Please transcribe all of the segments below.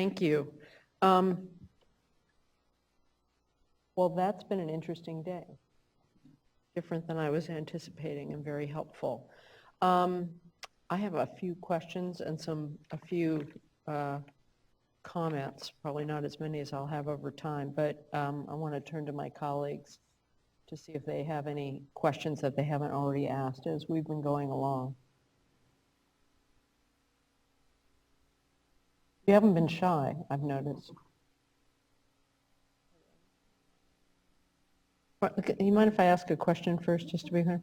Thank you. Well, that's been an interesting day. Different than I was anticipating and very helpful. I have a few questions and a few comments, probably not as many as I'll have over time, but I want to turn to my colleagues to see if they have any questions that they haven't already asked as we've been going along. You haven't been shy, I've noticed. You mind if I ask a question first, just to be clear?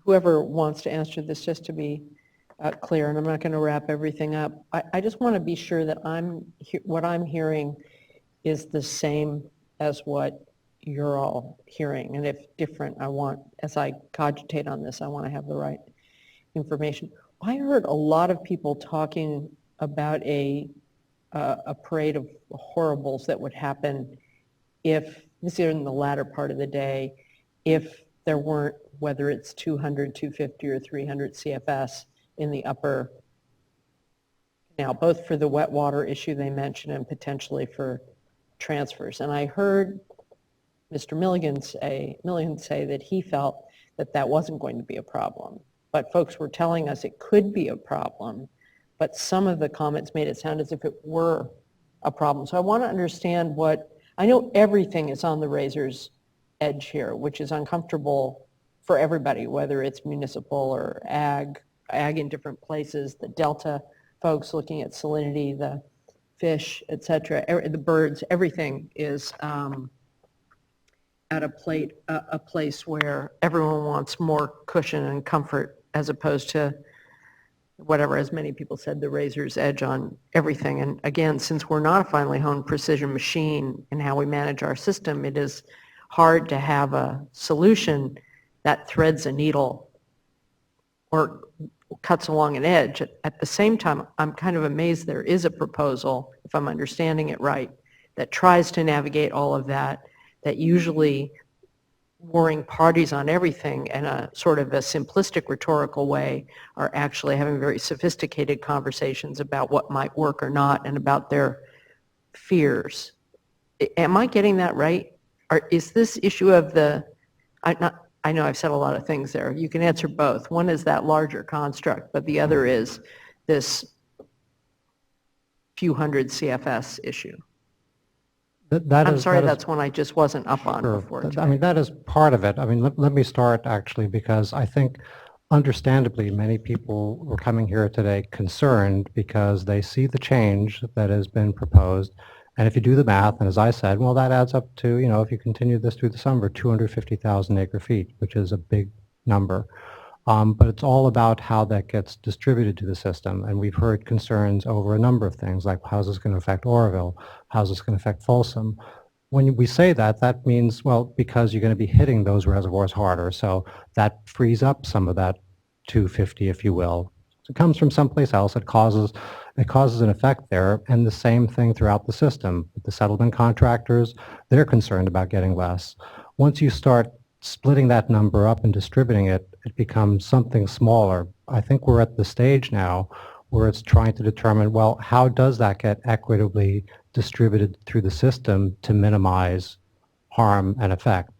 Whoever wants to answer this, just to be clear, and I'm not going to wrap everything up. I just want to be sure that what I'm hearing is the same as what you're all hearing, and if different, as I cogitate on this, I want to have the right information. I heard a lot of people talking about a parade of horribles that would happen if, this is in the latter part of the day, if there weren't, whether it's 200, 250, or 300 CFS in the upper canal, both for the wet water issue they mentioned and potentially for transfers. And I heard Mr. Milligan say that he felt that that wasn't going to be a problem. But folks were telling us it could be a problem, but some of the comments made it sound as if it were a problem. So I want to understand I know everything is on the razor's edge here, which is uncomfortable for everybody, whether it's municipal or ag in different places, the Delta folks looking at salinity, the fish, et cetera, the birds, everything is at a place where everyone wants more cushion and comfort as opposed to whatever, as many people said, the razor's edge on everything. And again, since we're not a finely honed precision machine in how we manage our system, it is hard to have a solution that threads a needle or cuts along an edge. At the same time, I'm kind of amazed there is a proposal, if I'm understanding it right, that tries to navigate all of that usually warring parties on everything in a sort of a simplistic rhetorical way are actually having very sophisticated conversations about what might work or not and about their fears. Am I getting that right? Or is this issue of I know I've said a lot of things there. You can answer both. One is that larger construct, but the other is this few hundred CFS issue. I'm sorry, that's one I just wasn't up on before today. I mean, that is part of it. I mean, let me start actually, because I think understandably many people were coming here today concerned because they see the change that has been proposed. And if you do the math, and as I said, well, that adds up to, if you continue this through the summer, 250,000 acre feet, which is a big number. But it's all about how that gets distributed to the system. And we've heard concerns over a number of things, like how's this going to affect Oroville? How's this going to affect Folsom? When we say that, that means, well, because you're going to be hitting those reservoirs harder. So that frees up some of that 250, if you will. It comes from someplace else. It causes an effect there. And the same thing throughout the system. The settlement contractors, they're concerned about getting less. Once you start splitting that number up and distributing it, it becomes something smaller. I think we're at the stage now where it's trying to determine, well, how does that get equitably distributed through the system to minimize harm and effect?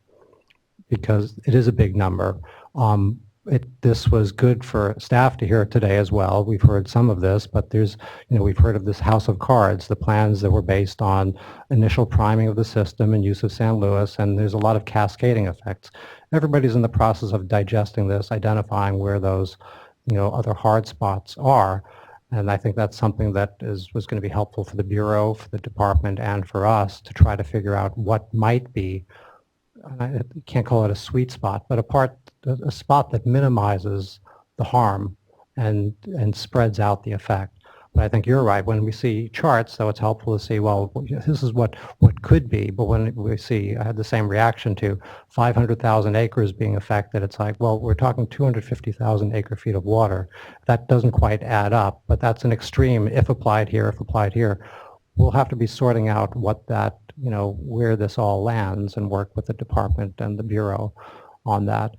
Because it is a big number. This was good for staff to hear today as well. We've heard some of this, but we've heard of this house of cards, the plans that were based on initial priming of the system and use of San Luis, and there's a lot of cascading effects. Everybody's in the process of digesting this, identifying where those, other hard spots are. And I think that's something that was going to be helpful for the Bureau, for the department, and for us to try to figure out what might be, I can't call it a sweet spot, but a spot that minimizes the harm and spreads out the effect. But I think you're right. When we see charts, so it's helpful to see, well, this is what could be. But when we see, I had the same reaction to 500,000 acres being affected. It's like, well, we're talking 250,000 acre feet of water. That doesn't quite add up, but that's an extreme if applied here, if applied here. We'll have to be sorting out what that, where this all lands and work with the department and the Bureau on that.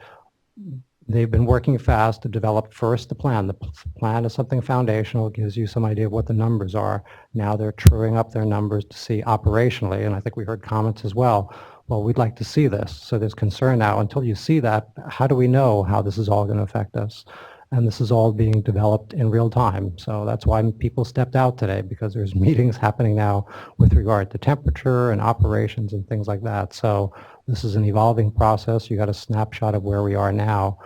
They've been working fast to develop first the plan. The plan is something foundational, gives you some idea of what the numbers are. Now they're truing up their numbers to see operationally, and I think we heard comments as well. Well, we'd like to see this. So there's concern now. Until you see that, how do we know how this is all going to affect us? And this is all being developed in real time. So that's why people stepped out today, because there's meetings happening now with regard to temperature and operations and things like that. So this is an evolving process. You got a snapshot of where we are now,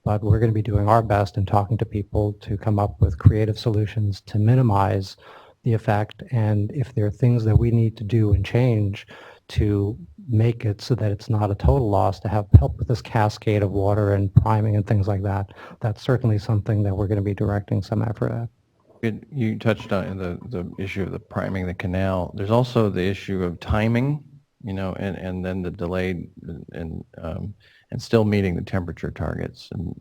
but we're going to be doing our best in talking to people to come up with creative solutions to minimize the effect. And if there are things that we need to do and change to make it so that it's not a total loss, to have help with this cascade of water and priming and things like that, that's certainly something that we're going to be directing some effort at. You touched on the issue of the priming the canal. There's also the issue of timing, and then the delayed and still meeting the temperature targets. And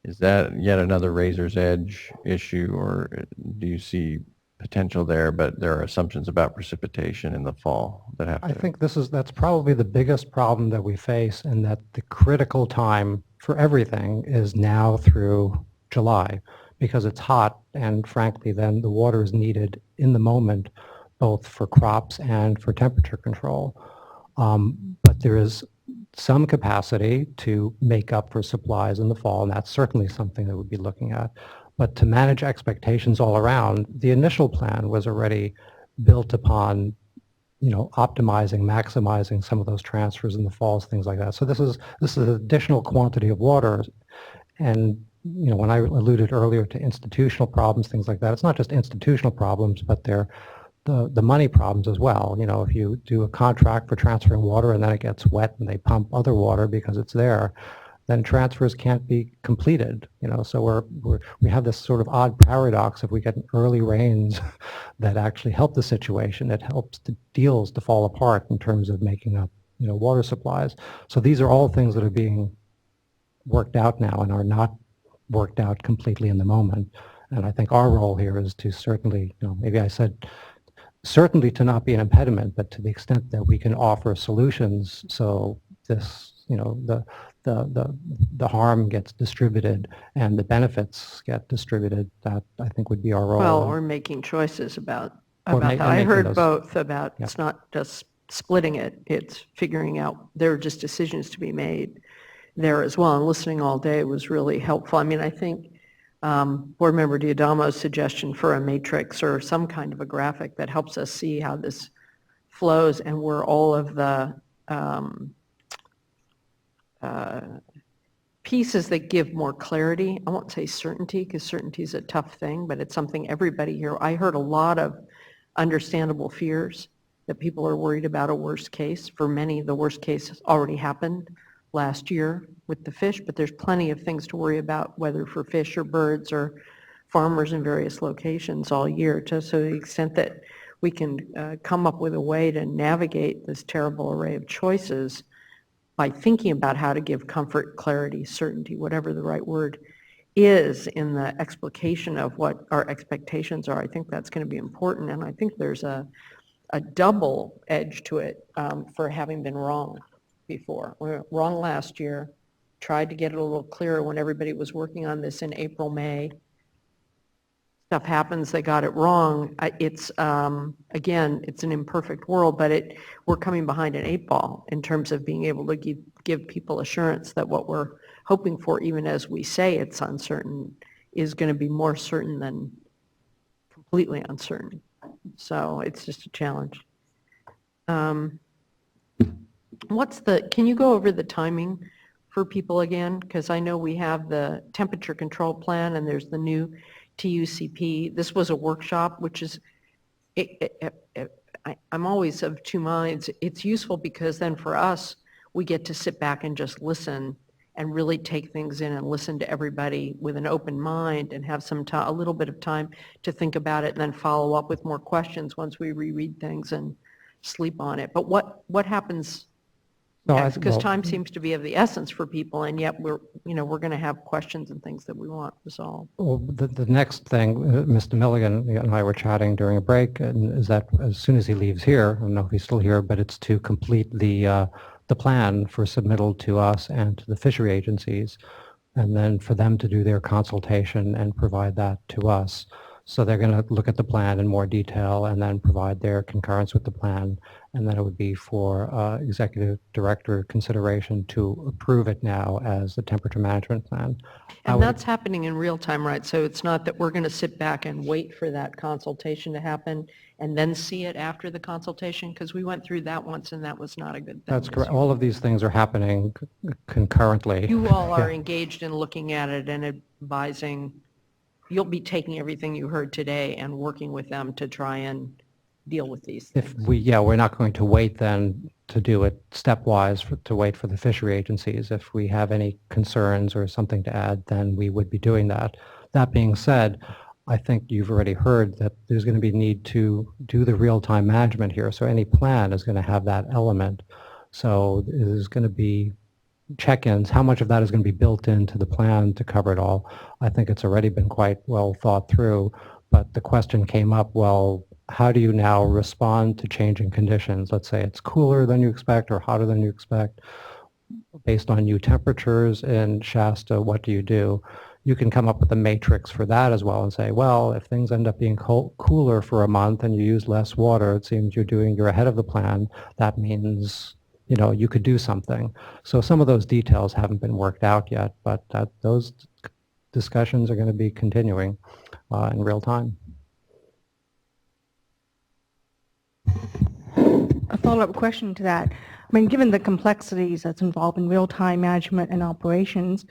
is that yet another razor's edge issue, or do you see potential there, but there are assumptions about precipitation in the fall that have to... I think that's probably the biggest problem that we face, and that the critical time for everything is now through July, because it's hot, and frankly then the water is needed in the moment, both for crops and for temperature control. But there is some capacity to make up for supplies in the fall, and that's certainly something that we'll be looking at. But to manage expectations all around, the initial plan was already built upon, optimizing, maximizing some of those transfers in the falls, things like that. So this is additional quantity of water. And, when I alluded earlier to institutional problems, things like that, it's not just institutional problems, but they're the money problems as well. If you do a contract for transferring water and then it gets wet and they pump other water because it's there, then transfers can't be completed. So we have this sort of odd paradox. If we get early rains that actually help the situation, it helps the deals to fall apart in terms of making up, water supplies. So these are all things that are being worked out now and are not worked out completely in the moment. And I think our role here is to certainly, maybe I said certainly to not be an impediment, but to the extent that we can offer solutions so this, the harm gets distributed and the benefits get distributed, that I think would be our role. Well, or making choices about that. I heard both about, it's not just splitting it, it's figuring out, there are just decisions to be made there as well. And listening all day was really helpful. I mean, I think Board Member D'Adamo's suggestion for a matrix or some kind of a graphic that helps us see how this flows and where all of the pieces that give more clarity. I won't say certainty, because certainty is a tough thing, but it's something everybody here, I heard a lot of understandable fears that people are worried about a worst case. For many, the worst case already happened last year with the fish, but there's plenty of things to worry about, whether for fish or birds or farmers in various locations all year. So to the extent that we can come up with a way to navigate this terrible array of choices by thinking about how to give comfort, clarity, certainty, whatever the right word is in the explication of what our expectations are, I think that's going to be important. And I think there's a double edge to it for having been wrong before. We were wrong last year, tried to get it a little clearer when everybody was working on this in April, May. Stuff happens, they got it wrong. It's, again, it's an imperfect world, but we're coming behind an 8-ball in terms of being able to give people assurance that what we're hoping for, even as we say it's uncertain, is going to be more certain than completely uncertain. So it's just a challenge. Can you go over the timing for people again? Because I know we have the temperature control plan and there's the new TUCP. This was a workshop, which is, I'm always of two minds. It's useful because then for us, we get to sit back and just listen and really take things in and listen to everybody with an open mind and have a little bit of time to think about it and then follow up with more questions once we reread things and sleep on it. But what happens next? Because time seems to be of the essence for people, and yet we're going to have questions and things that we want resolved. Well, the next thing, Mr. Milligan and I were chatting during a break, and is that as soon as he leaves here, I don't know if he's still here, but it's to complete the plan for submittal to us and to the fishery agencies. and then for them to do their consultation and provide that to us. So they're going to look at the plan in more detail and then provide their concurrence with the plan, and then it would be for executive director consideration to approve it now as the temperature management plan. And that's happening in real time, right? So it's not that we're going to sit back and wait for that consultation to happen and then see it after the consultation? Because we went through that once and that was not a good thing. That's correct. All of these things are happening concurrently. You all are Yeah. engaged in looking at it and advising, you'll be taking everything you heard today and working with them to try and deal with these things. We're not going to wait then to do it stepwise, to wait for the fishery agencies. If we have any concerns or something to add, then we would be doing that. That being said, I think you've already heard that there's going to be need to do the real-time management here. So any plan is going to have that element. So there's going to be check-ins. How much of that is going to be built into the plan to cover it all? I think it's already been quite well thought through, but the question came up, well, how do you now respond to changing conditions? Let's say it's cooler than you expect or hotter than you expect. Based on new temperatures in Shasta, what do you do? You can come up with a matrix for that as well and say, well, if things end up being cooler for a month and you use less water, it seems you're ahead of the plan. That means, you could do something. So some of those details haven't been worked out yet, but those discussions are going to be continuing in real time. A follow-up question to that. I mean, given the complexities that's involved in real-time management and operations,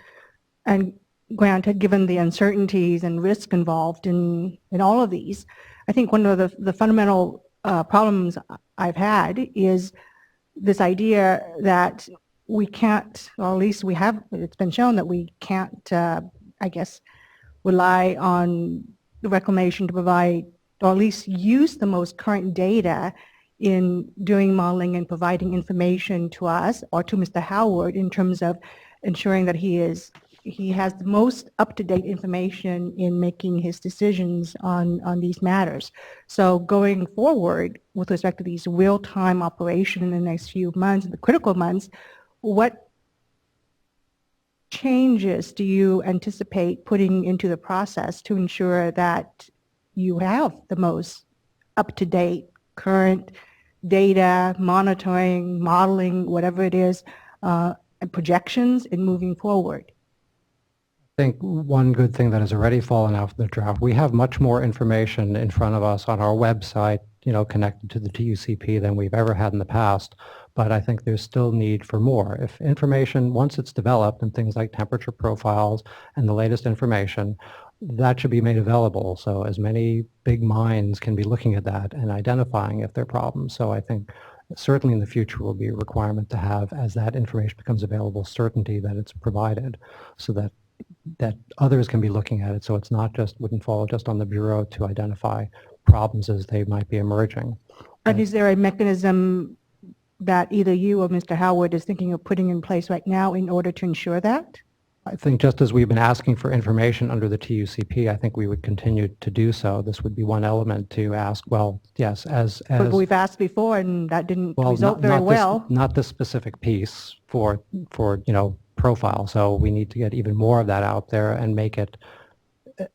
and granted, given the uncertainties and risk involved in all of these, I think one of the fundamental problems I've had is this idea that we can't, or at least it's been shown that we can't, rely on the reclamation to provide, or at least use the most current data in doing modeling and providing information to us or to Mr. Howard in terms of ensuring that he has the most up-to-date information in making his decisions on these matters. So going forward with respect to these real-time operation in the next few months, the critical months, what changes do you anticipate putting into the process to ensure that you have the most up-to-date current data, monitoring, modeling, whatever it is, and projections in moving forward? I think one good thing that has already fallen out of the draft, we have much more information in front of us on our website, connected to the TUCP than we've ever had in the past. But I think there's still need for more. If information, once it's developed and things like temperature profiles and the latest information, that should be made available. So as many big minds can be looking at that and identifying if there are problems. So I think certainly in the future will be a requirement to have, as that information becomes available, certainty that it's provided so that others can be looking at it. So it's not wouldn't fall just on the Bureau to identify problems as they might be emerging. And is there a mechanism that either you or Mr. Howard is thinking of putting in place right now in order to ensure that? I think just as we've been asking for information under the TUCP, I think we would continue to do so. This would be one element to ask, well, yes, as But we've asked before and that didn't result very not well. Not this specific piece for profile. So we need to get even more of that out there and make it,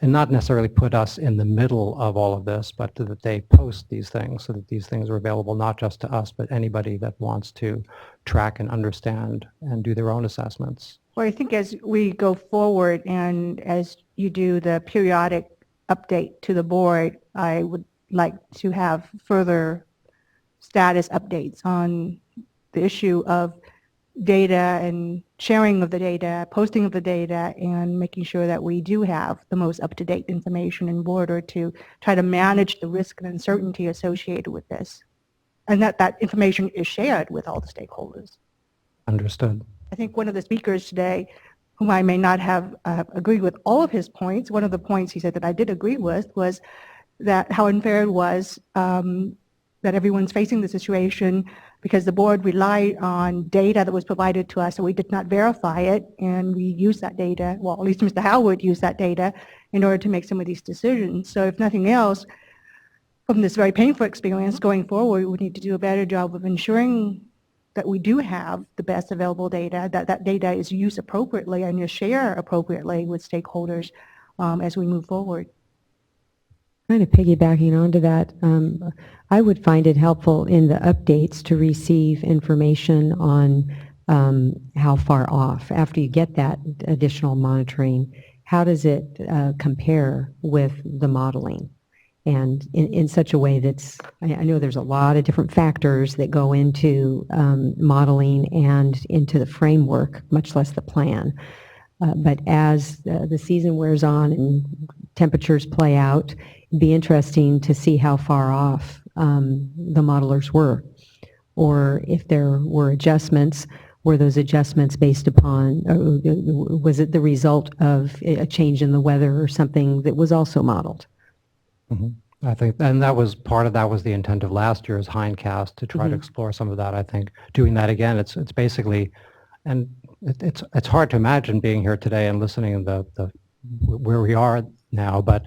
and not necessarily put us in the middle of all of this, but that they post these things so that these things are available not just to us, but anybody that wants to track and understand and do their own assessments. Well, I think as we go forward and as you do the periodic update to the board, I would like to have further status updates on the issue of data and sharing of the data, posting of the data, and making sure that we do have the most up-to-date information in order to try to manage the risk and uncertainty associated with this. And that information is shared with all the stakeholders. Understood. I think one of the speakers today, whom I may not have agreed with all of his points, one of the points he said that I did agree with was that how unfair it was that everyone's facing the situation because the board relied on data that was provided to us and we did not verify it, and we used that data, well, at least Mr. Howard used that data in order to make some of these decisions. So if nothing else, from this very painful experience going forward, we need to do a better job of ensuring that we do have the best available data, that that data is used appropriately and is shared appropriately with stakeholders as we move forward. Kind of piggybacking onto that, I would find it helpful in the updates to receive information on how far off, after you get that additional monitoring, how does it compare with the modeling? And in such a way that's, I know there's a lot of different factors that go into modeling and into the framework, much less the plan. But as the season wears on and temperatures play out, it'd be interesting to see how far off the modelers were, or if there were adjustments, were those adjustments based upon, was it the result of a change in the weather or something that was also modeled? Mm-hmm. I think, and that was part of that was the intent of last year's Hindcast, to try to explore some of that. I think doing that again, it's basically, and it's hard to imagine being here today and listening to the where we are now, but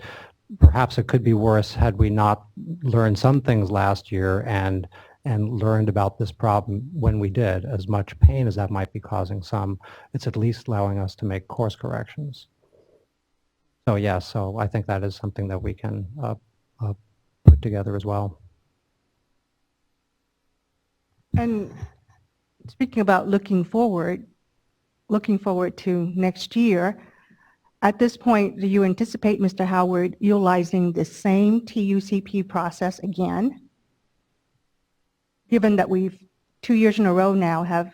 perhaps it could be worse had we not learned some things last year and learned about this problem when we did. As much pain as that might be causing some, it's at least allowing us to make course corrections. So yeah, so I think that is something that we can put together as well. And speaking about looking forward to next year, at this point, do you anticipate, Mr. Howard, utilizing the same TUCP process again, given that we've 2 years in a row now have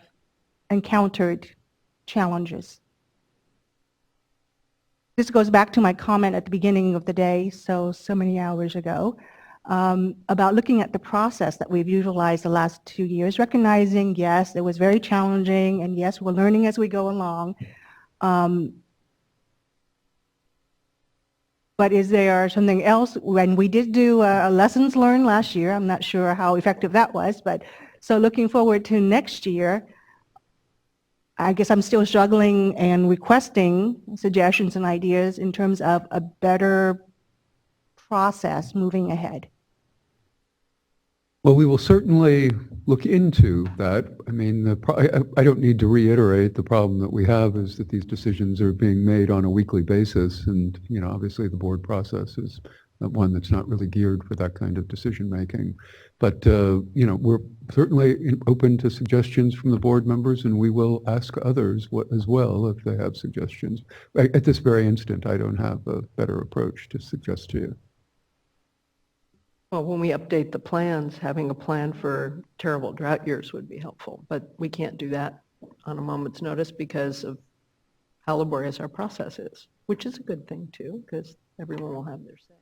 encountered challenges? This goes back to my comment at the beginning of the day, so many hours ago, about looking at the process that we've utilized the last 2 years, recognizing, yes, it was very challenging, and yes, we're learning as we go along. But is there something else? When we did do a lessons learned last year, I'm not sure how effective that was, but so looking forward to next year, I guess I'm still struggling and requesting suggestions and ideas in terms of a better process moving ahead. Well, we will certainly look into that. I mean, I don't need to reiterate the problem that we have is that these decisions are being made on a weekly basis, and obviously the board process is one that's not really geared for that kind of decision making. But we're certainly open to suggestions from the board members, and we will ask others as well if they have suggestions. At this very instant, I don't have a better approach to suggest to you. Well, when we update the plans, having a plan for terrible drought years would be helpful, but we can't do that on a moment's notice because of how laborious our process is, which is a good thing too, because everyone will have their say.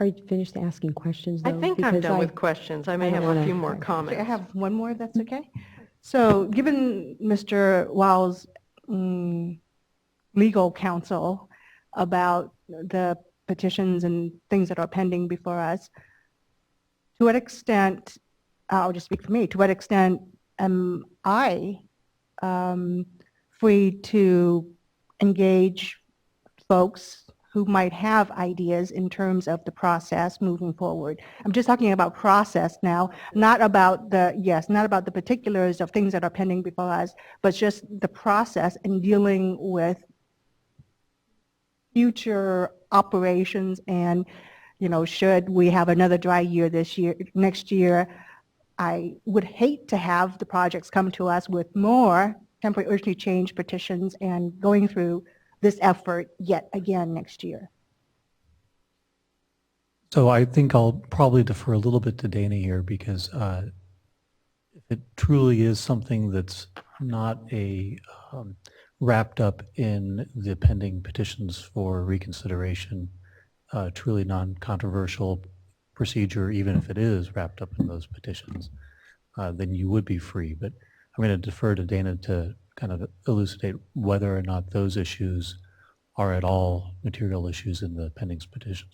Are you finished asking questions, though? I think I'm Because done with questions. I may I have don't a few wanna- more Okay, comments. I have one more, if that's okay. So given Mr. Wow's legal counsel about the petitions and things that are pending before us, to what extent, I'll just speak for me, to what extent am I free to engage folks who might have ideas in terms of the process moving forward? I'm just talking about process now, not about the particulars of things that are pending before us, but just the process in dealing with future operations. And should we have another dry year next year, I would hate to have the projects come to us with more temporary urgently change petitions and going through this effort yet again next year. So I think I'll probably defer a little bit to Dana here, because if it truly is something that's not wrapped up in the pending petitions for reconsideration, truly non-controversial procedure, even if it is wrapped up in those petitions, then you would be free. But I'm going to defer to Dana to kind of elucidate whether or not those issues are at all material issues in the pending petitions.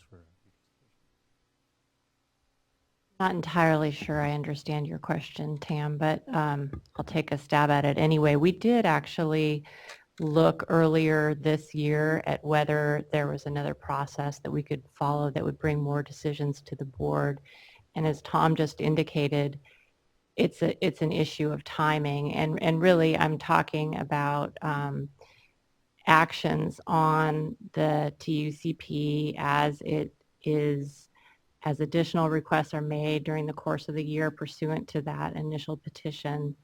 Not entirely sure I understand your question, Tam, but I'll take a stab at it anyway. We did actually look earlier this year at whether there was another process that we could follow that would bring more decisions to the board. And as Tom just indicated, it's an issue of timing. And really, I'm talking about actions on the TUCP as additional requests are made during the course of the year pursuant to that initial petition,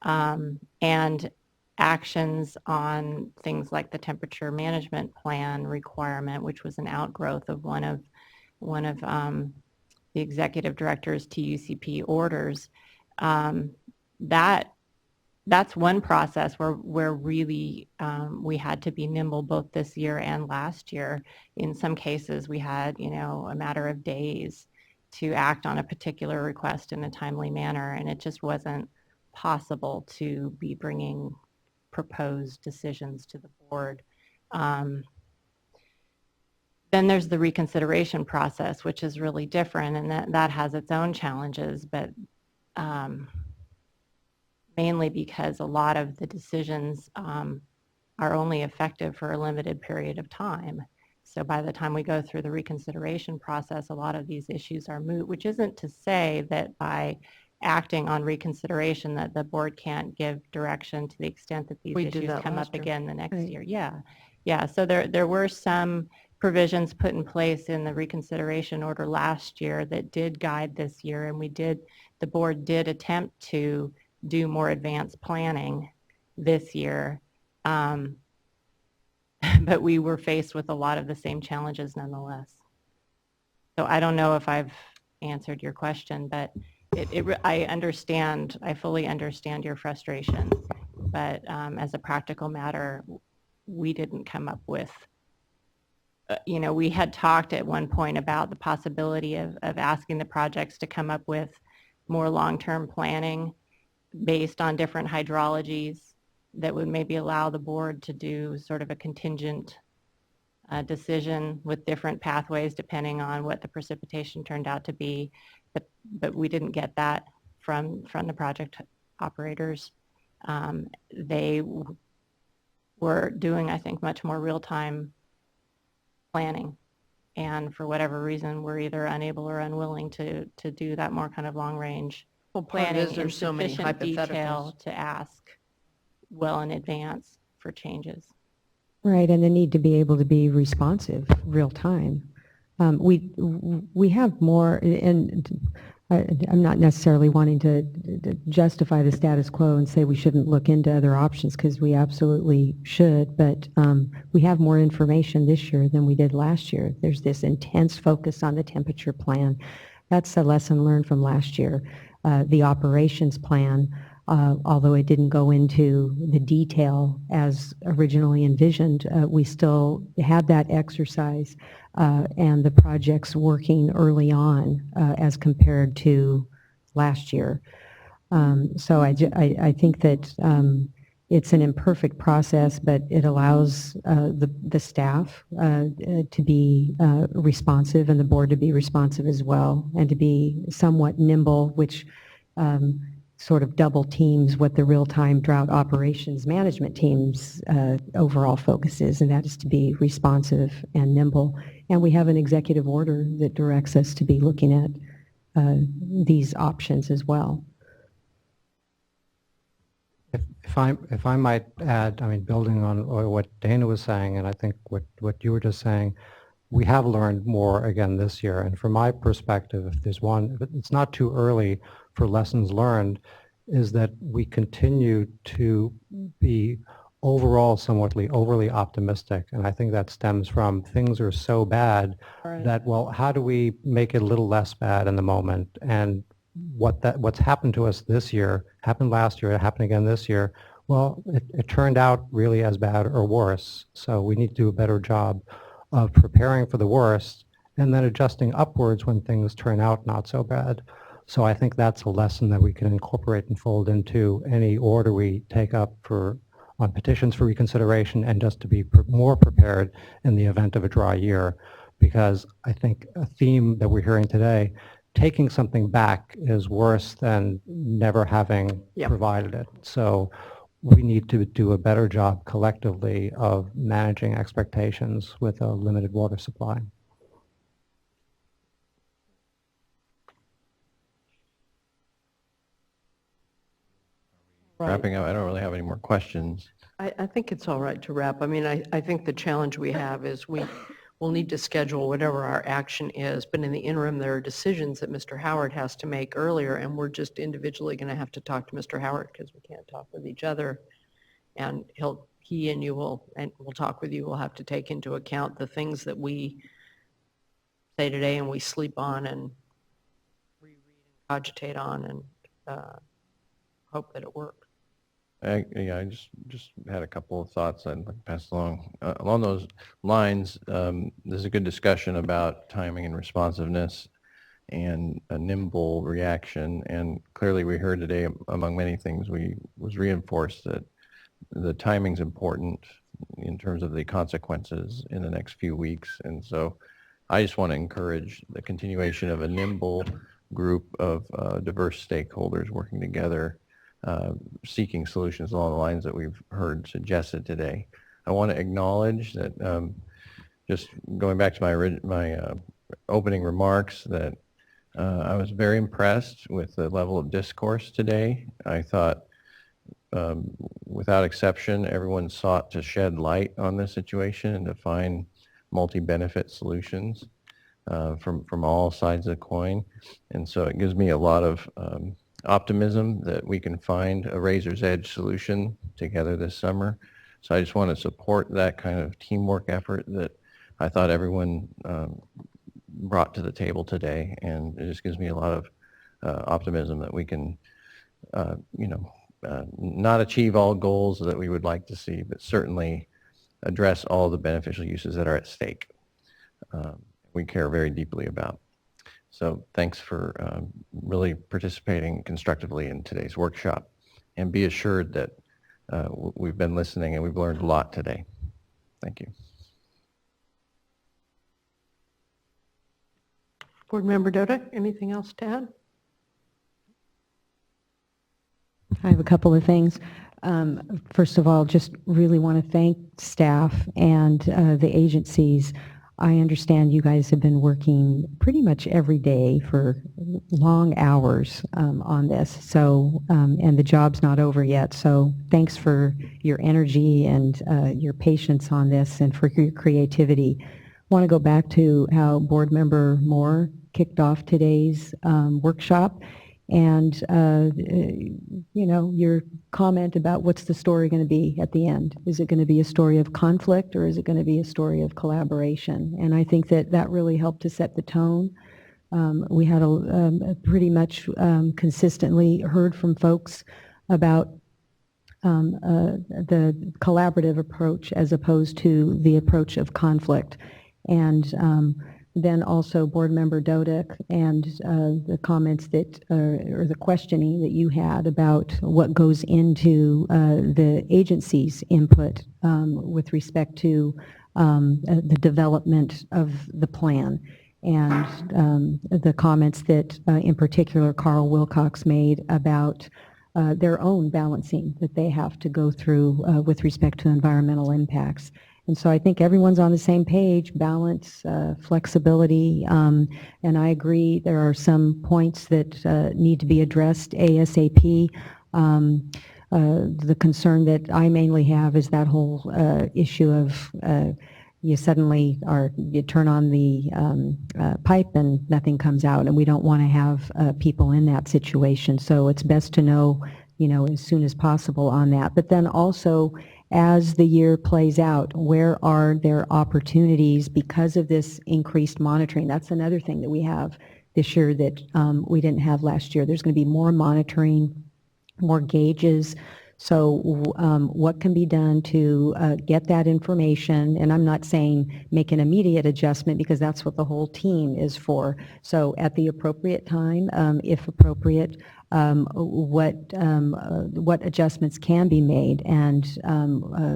and actions on things like the temperature management plan requirement, which was an outgrowth of one of the executive director's TUCP orders. That's one process where really we had to be nimble both this year and last year. In some cases, we had, a matter of days to act on a particular request in a timely manner, and it just wasn't possible to be bringing proposed decisions to the board. Then there's the reconsideration process, which is really different, and that has its own challenges, but mainly because a lot of the decisions are only effective for a limited period of time. So by the time we go through the reconsideration process, a lot of these issues are moot, which isn't to say that by acting on reconsideration that the board can't give direction to the extent that these issues come up again the next year. Yeah. So there were some provisions put in place in the reconsideration order last year that did guide this year, and the board did attempt to do more advanced planning this year, but we were faced with a lot of the same challenges nonetheless. So I don't know if I've answered your question, but I fully understand your frustration, but as a practical matter, we didn't come up with, we had talked at one point about the possibility of asking the projects to come up with more long-term planning based on different hydrologies that would maybe allow the board to do sort of a contingent decision with different pathways depending on what the precipitation turned out to be. But we didn't get that from the project operators. They were doing, I think, much more real-time planning. And for whatever reason, we're either unable or unwilling to do that more kind of long-range planning in there's so many sufficient detail hypotheticals to ask well in advance for changes. Right, and the need to be able to be responsive real time. We have more, and I'm not necessarily wanting to justify the status quo and say we shouldn't look into other options, because we absolutely should, but we have more information this year than we did last year. There's this intense focus on the temperature plan. That's a lesson learned from last year. The operations plan, although it didn't go into the detail as originally envisioned, we still had that exercise and the projects working early on as compared to last year. So I think that it's an imperfect process, but it allows the staff to be responsive and the board to be responsive as well, and to be somewhat nimble, which sort of double teams what the real-time drought operations management team's overall focus is, and that is to be responsive and nimble. And we have an executive order that directs us to be looking at these options as well. If I might add, I mean, building on what Dana was saying, and I think what you were just saying, we have learned more again this year. And from my perspective, if it's not too early for lessons learned, is that we continue to be overall somewhat overly optimistic. And I think that stems from things are so bad that, well, how do we make it a little less bad in the moment? And what's happened to us this year, happened last year, it happened again this year. Well, it turned out really as bad or worse. So we need to do a better job of preparing for the worst and then adjusting upwards when things turn out not so bad. So I think that's a lesson that we can incorporate and fold into any order we take up on petitions for reconsideration, and just to be more prepared in the event of a dry year. Because I think a theme that we're hearing today, taking something back is worse than never having provided it. So we need to do a better job collectively of managing expectations with a limited water supply. Right. Wrapping up, I don't really have any more questions. I think it's all right to wrap. I mean, I think the challenge we have is we'll need to schedule whatever our action is, but in the interim, there are decisions that Mr. Howard has to make earlier, and we're just individually going to have to talk to Mr. Howard because we can't talk with each other. And he and you will, and we'll talk with you, we'll have to take into account the things that we say today and we sleep on and reread and cogitate on and hope that it works. Yeah, I just had a couple of thoughts I'd like to pass along. Along those lines, there's a good discussion about timing and responsiveness and a nimble reaction. And clearly we heard today, among many things, was reinforced that the timing's important in terms of the consequences in the next few weeks. And so I just want to encourage the continuation of a nimble group of diverse stakeholders working together, seeking solutions along the lines that we've heard suggested today. I want to acknowledge that, just going back to my opening remarks, that I was very impressed with the level of discourse today. I thought, without exception, everyone sought to shed light on this situation and to find multi-benefit solutions from all sides of the coin. And so it gives me a lot of optimism that we can find a razor's edge solution together this summer. So I just want to support that kind of teamwork effort that I thought everyone brought to the table today, and it just gives me a lot of optimism that we can, not achieve all goals that we would like to see, but certainly address all the beneficial uses that are at stake. We care very deeply about. So thanks for really participating constructively in today's workshop, and be assured that we've been listening and we've learned a lot today. Thank you. Board Member Dodek, anything else to add? I have a couple of things. First of all, just really want to thank staff and the agencies. I understand you guys have been working pretty much every day for long hours on this, so and the job's not over yet. So thanks for your energy and your patience on this, and for your creativity. I want to go back to how Board Member Moore kicked off today's workshop, and your comment about what's the story going to be at the end. Is it going to be a story of conflict, or is it going to be a story of collaboration? And I think that really helped to set the tone. We had a pretty much consistently heard from folks about the collaborative approach as opposed to the approach of conflict. And then also Board Member Dodek and the comments that, or the questioning that you had about what goes into the agency's input with respect to the development of the plan. And the comments that in particular Carl Wilcox made about their own balancing that they have to go through with respect to environmental impacts. And so I think everyone's on the same page: balance, flexibility, and I agree there are some points that need to be addressed ASAP. The concern that I mainly have is that whole issue of you suddenly you turn on the pipe and nothing comes out, and we don't want to have people in that situation. So it's best to know, as soon as possible on that. But then also, as the year plays out, where are there opportunities because of this increased monitoring? That's another thing that we have this year that we didn't have last year. There's going to be more monitoring, more gauges. So what can be done to get that information? And I'm not saying make an immediate adjustment, because that's what the whole team is for. So at the appropriate time, if appropriate, what adjustments can be made. And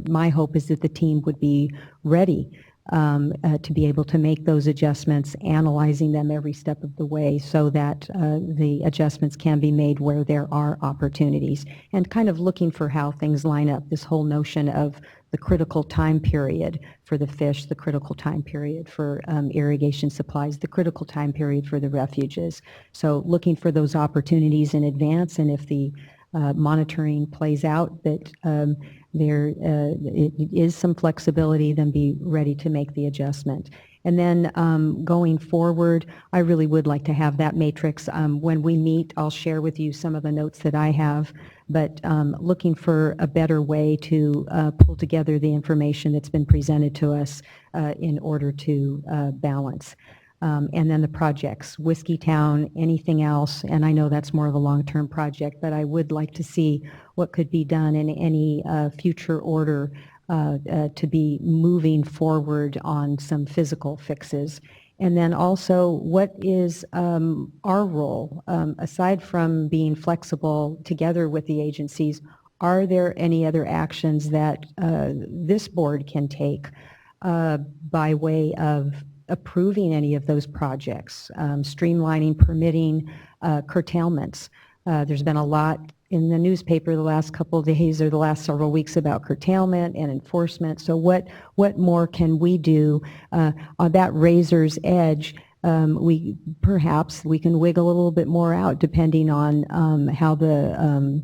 my hope is that the team would be ready to be able to make those adjustments, analyzing them every step of the way so that the adjustments can be made where there are opportunities, and kind of looking for how things line up. This whole notion of the critical time period for the fish, the critical time period for irrigation supplies, the critical time period for the refuges. So looking for those opportunities in advance, and if the monitoring plays out that there is some flexibility, then be ready to make the adjustment. And then going forward, I really would like to have that matrix. When we meet, I'll share with you some of the notes that I have, but looking for a better way to pull together the information that's been presented to us in order to balance. And then the projects, Whiskey Town, anything else, and I know that's more of a long-term project, but I would like to see what could be done in any future order to be moving forward on some physical fixes. And then also, what is our role? Aside from being flexible together with the agencies, are there any other actions that this board can take by way of approving any of those projects, streamlining, permitting, curtailments? There's been a lot in the newspaper the last couple of days or the last several weeks about curtailment and enforcement. So what more can we do on that razor's edge? Perhaps we can wiggle a little bit more out depending on how the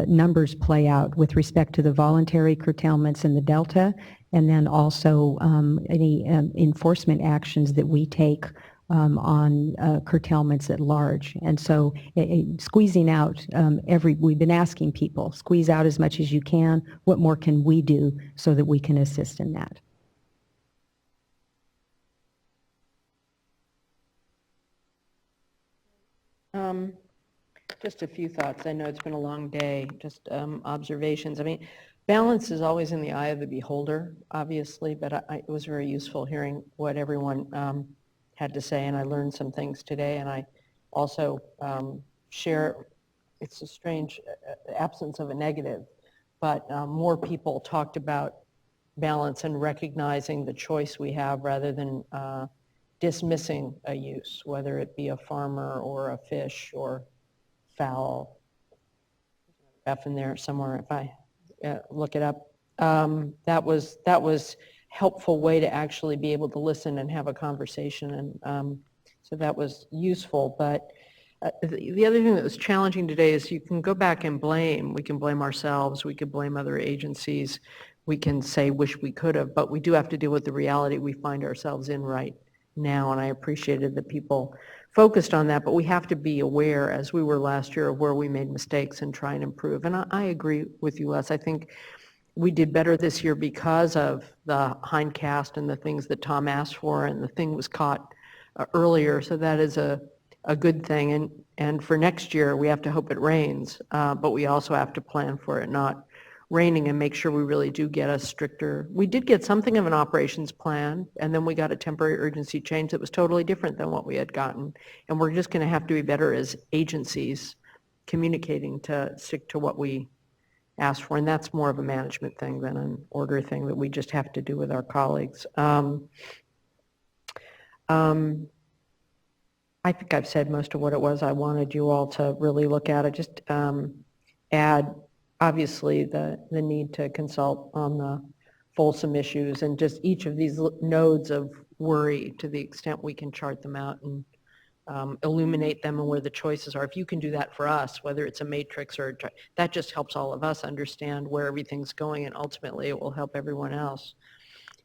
numbers play out with respect to the voluntary curtailments in the Delta, and then also any enforcement actions that we take on curtailments at large. And so squeezing out we've been asking people, squeeze out as much as you can. What more can we do so that we can assist in that? Just a few thoughts. I know it's been a long day, just observations. I mean, balance is always in the eye of the beholder, obviously, but it was very useful hearing what everyone had to say, and I learned some things today, and I also share, it's a strange absence of a negative, but more people talked about balance and recognizing the choice we have rather than dismissing a use, whether it be a farmer or a fish or fowl. F in there somewhere if I look it up. That was helpful way to actually be able to listen and have a conversation, and so that was useful. But the other thing that was challenging today is you can go back and blame. We can blame ourselves. We could blame other agencies. We can say wish we could have, but we do have to deal with the reality we find ourselves in right now, and I appreciated that people focused on that, but we have to be aware, as we were last year, of where we made mistakes and try and improve. And I agree with you, Les. I think we did better this year because of the hindcast and the things that Tom asked for, and the thing was caught earlier, so that is a good thing. And for next year, we have to hope it rains, but we also have to plan for it not raining and make sure we really do get a stricter. We did get something of an operations plan, and then we got a temporary urgency change that was totally different than what we had gotten. And we're just going to have to be better as agencies communicating to stick to what we asked for, and that's more of a management thing than an order thing that we just have to do with our colleagues. I think I've said most of what it was I wanted you all to really look at. I just add, obviously, the need to consult on the Folsom issues and just each of these nodes of worry to the extent we can chart them out and illuminate them and where the choices are. If you can do that for us, whether it's a matrix or that just helps all of us understand where everything's going, and ultimately it will help everyone else.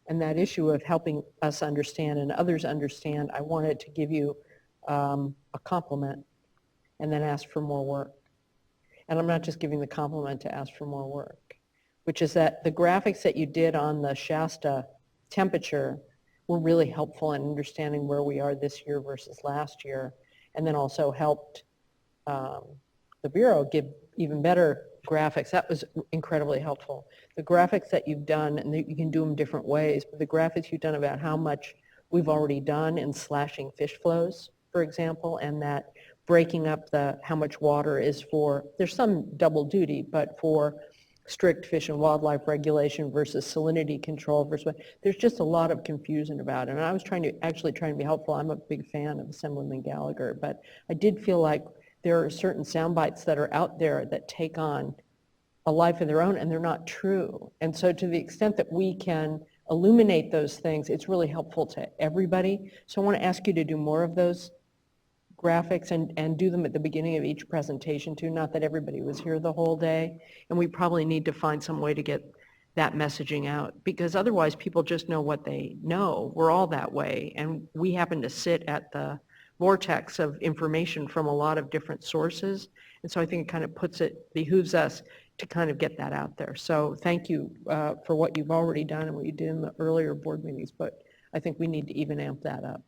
And that issue of helping us understand and others understand, I wanted to give you a compliment and then ask for more work. And I'm not just giving the compliment to ask for more work, which is that the graphics that you did on the Shasta temperature were really helpful in understanding where we are this year versus last year, and then also helped the Bureau give even better graphics. That was incredibly helpful. The graphics that you've done, and you can do them different ways, but the graphics you've done about how much we've already done in slashing fish flows, for example, and that breaking up how much water is for, there's some double duty, but for strict fish and wildlife regulation versus salinity control versus what, there's just a lot of confusion about it. And I was trying to be helpful. I'm a big fan of Assemblyman Gallagher, but I did feel like there are certain sound bites that are out there that take on a life of their own, and they're not true. And so to the extent that we can illuminate those things, it's really helpful to everybody. So I want to ask you to do more of those graphics and do them at the beginning of each presentation too. Not that everybody was here the whole day, and we probably need to find some way to get that messaging out, because otherwise people just know what they know. We're all that way, and we happen to sit at the vortex of information from a lot of different sources, and so I think it kind of behooves us to kind of get that out there. So thank you for what you've already done and what you did in the earlier board meetings, but I think we need to even amp that up.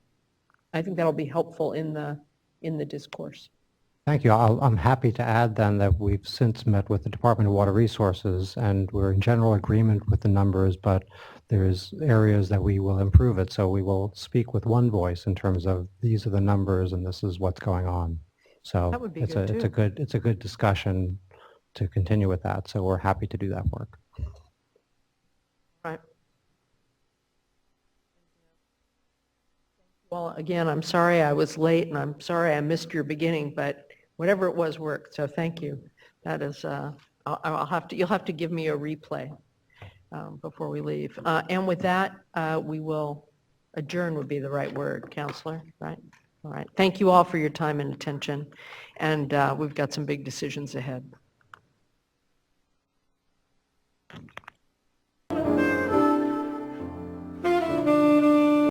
I think that'll be helpful in the discourse. Thank you. I'm happy to add then that we've since met with the Department of Water Resources, and we're in general agreement with the numbers, but there's areas that we will improve it. So we will speak with one voice in terms of these are the numbers and this is what's going on. So That would be it's good, a good discussion to continue with that. So we're happy to do that work. Right. Well, again, I'm sorry I was late, and I'm sorry I missed your beginning, but whatever it was worked, so thank you. That is, you'll have to give me a replay before we leave. And with that, we will adjourn would be the right word, Counselor, right? All right. Thank you all for your time and attention, and we've got some big decisions ahead.